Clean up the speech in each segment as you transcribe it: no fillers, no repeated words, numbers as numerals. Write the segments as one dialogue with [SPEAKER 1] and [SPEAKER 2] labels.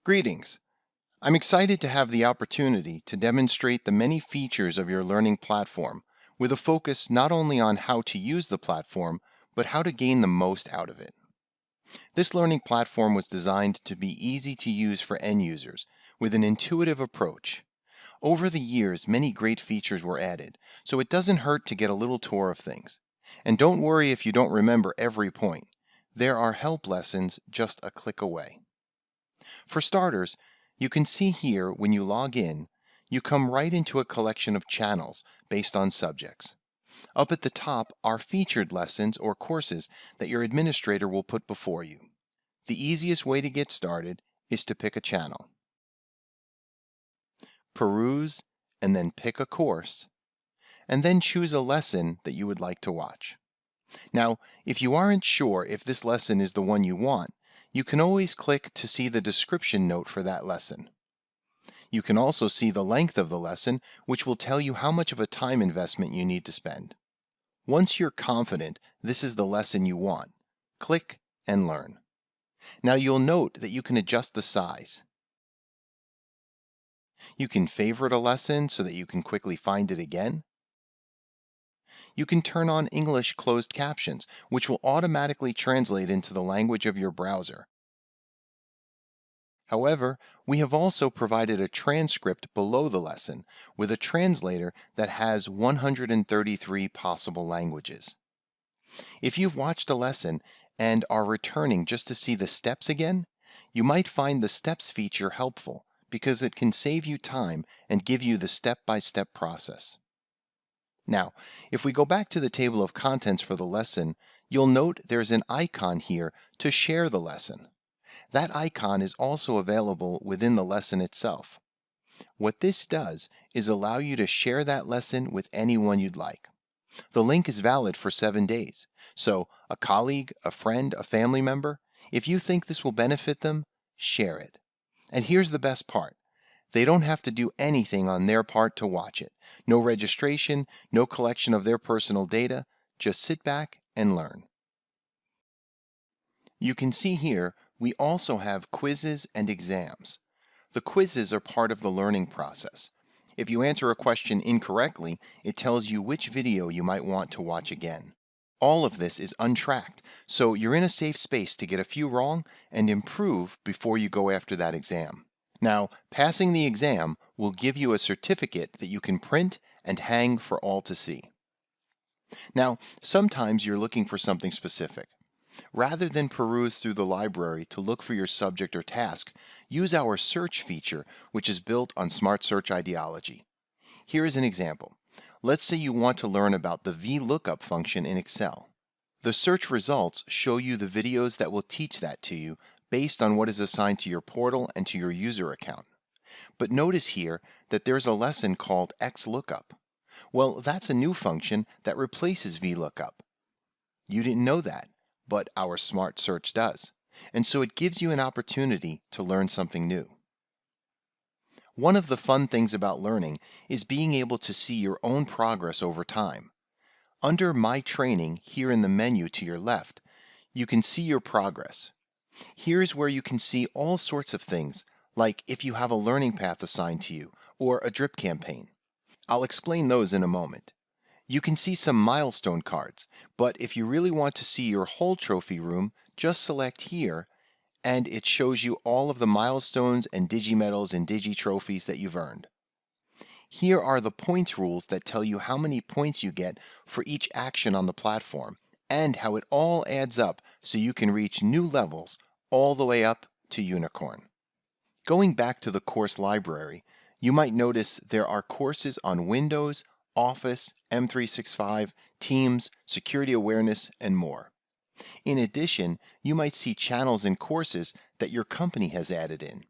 [SPEAKER 1] Greetings. I'm excited to have the opportunity to demonstrate the many features of your learning platform with a focus not only on how to use the platform, but how to gain the most out of it. This learning platform was designed to be easy to use for end users with an intuitive approach. Over the years, many great features were added, so it doesn't hurt to get a little tour of things. And don't worry if you don't remember every point. There are help lessons just a click away. For starters, you can see here when you log in, you come right into a collection of channels based on subjects. Up at the top are featured lessons or courses that your administrator will put before you. The easiest way to get started is to pick a channel. Peruse and then pick a course, and then choose a lesson that you would like to watch. Now, if you aren't sure if this lesson is the one you want, you can always click to see the description note for that lesson. You can also see the length of the lesson, which will tell you how much of a time investment you need to spend. Once you're confident this is the lesson you want, click and learn. Now you'll note that you can adjust the size. You can favorite a lesson so that you can quickly find it again. You can turn on English closed captions, which will automatically translate into the language of your browser. However, we have also provided a transcript below the lesson with a translator that has 133 possible languages. If you've watched a lesson and are returning just to see the steps again, you might find the steps feature helpful because it can save you time and give you the step-by-step process. Now, if we go back to the table of contents for the lesson, you'll note there's an icon here to share the lesson. That icon is also available within the lesson itself. What this does is allow you to share that lesson with anyone you'd like. The link is valid for 7 days, so a colleague, a friend, a family member, if you think this will benefit them, share it. And here's the best part. They don't have to do anything on their part to watch it. No registration, no collection of their personal data, just sit back and learn. You can see here we also have quizzes and exams. The quizzes are part of the learning process. If you answer a question incorrectly, it tells you which video you might want to watch again. All of this is untracked, so you're in a safe space to get a few wrong and improve before you go after that exam. Now, passing the exam will give you a certificate that you can print and hang for all to see. Now, sometimes you're looking for something specific. Rather than peruse through the library to look for your subject or task, use our search feature, which is built on smart search ideology. Here is an example. Let's say you want to learn about the VLOOKUP function in Excel. The search results show you the videos that will teach that to you based on what is assigned to your portal and to your user account. But notice here that there's a lesson called XLOOKUP. Well, that's a new function that replaces VLOOKUP. You didn't know that, but our smart search does. And so it gives you an opportunity to learn something new. One of the fun things about learning is being able to see your own progress over time. Under My Training, here in the menu to your left, you can see your progress. Here's where you can see all sorts of things, like if you have a learning path assigned to you or a drip campaign. I'll explain those in a moment. You can see some milestone cards, but if you really want to see your whole trophy room, just select here, and it shows you all of the milestones and digimedals and digitrophies that you've earned. Here are the points rules that tell you how many points you get for each action on the platform, and how it all adds up so you can reach new levels all the way up to Unicorn. Going back to the course library, you might notice there are courses on Windows, Office, M365, Teams, security awareness, and more. In addition, you might see channels and courses that your company has added in.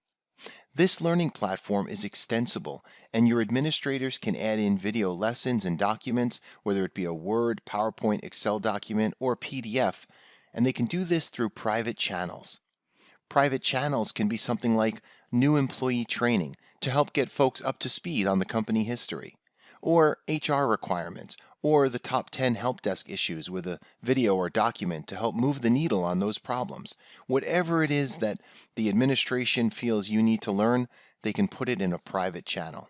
[SPEAKER 1] This learning platform is extensible, and your administrators can add in video lessons and documents, whether it be a Word, PowerPoint, Excel document, or PDF, and they can do this through private channels. Private channels can be something like new employee training to help get folks up to speed on the company history, or HR requirements, or the top 10 help desk issues with a video or document to help move the needle on those problems. Whatever it is that the administration feels you need to learn, they can put it in a private channel.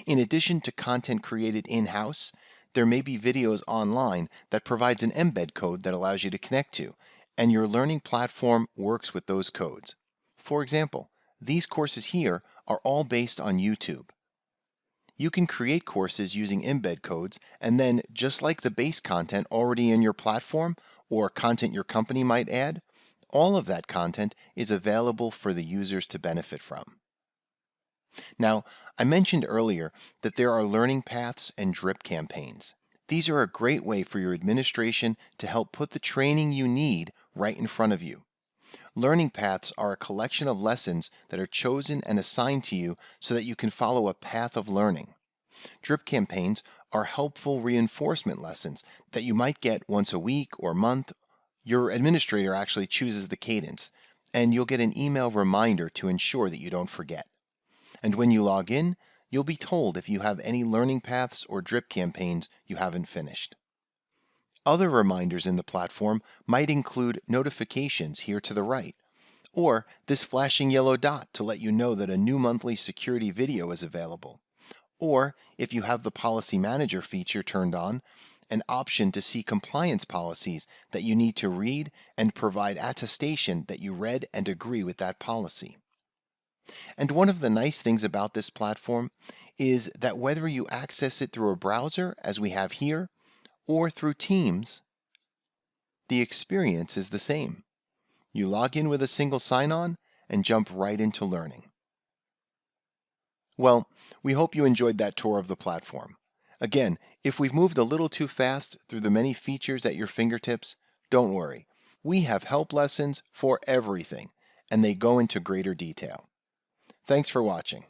[SPEAKER 1] In addition to content created in-house, there may be videos online that provides an embed code that allows you to connect to, and your learning platform works with those codes. For example, these courses here are all based on YouTube. You can create courses using embed codes, and then, just like the base content already in your platform or content your company might add, all of that content is available for the users to benefit from. Now, I mentioned earlier that there are learning paths and drip campaigns. These are a great way for your administration to help put the training you need right in front of you. Learning paths are a collection of lessons that are chosen and assigned to you so that you can follow a path of learning. Drip campaigns are helpful reinforcement lessons that you might get once a week or month. Your administrator actually chooses the cadence, and you'll get an email reminder to ensure that you don't forget. And when you log in, you'll be told if you have any learning paths or drip campaigns you haven't finished. Other reminders in the platform might include notifications here to the right, or this flashing yellow dot to let you know that a new monthly security video is available, or if you have the Policy Manager feature turned on, an option to see compliance policies that you need to read and provide attestation that you read and agree with that policy. And one of the nice things about this platform is that whether you access it through a browser, as we have here, or through Teams, the experience is the same. You log in with a single sign-on and jump right into learning. Well, we hope you enjoyed that tour of the platform. Again, if we've moved a little too fast through the many features at your fingertips, don't worry. We have help lessons for everything, and they go into greater detail. Thanks for watching.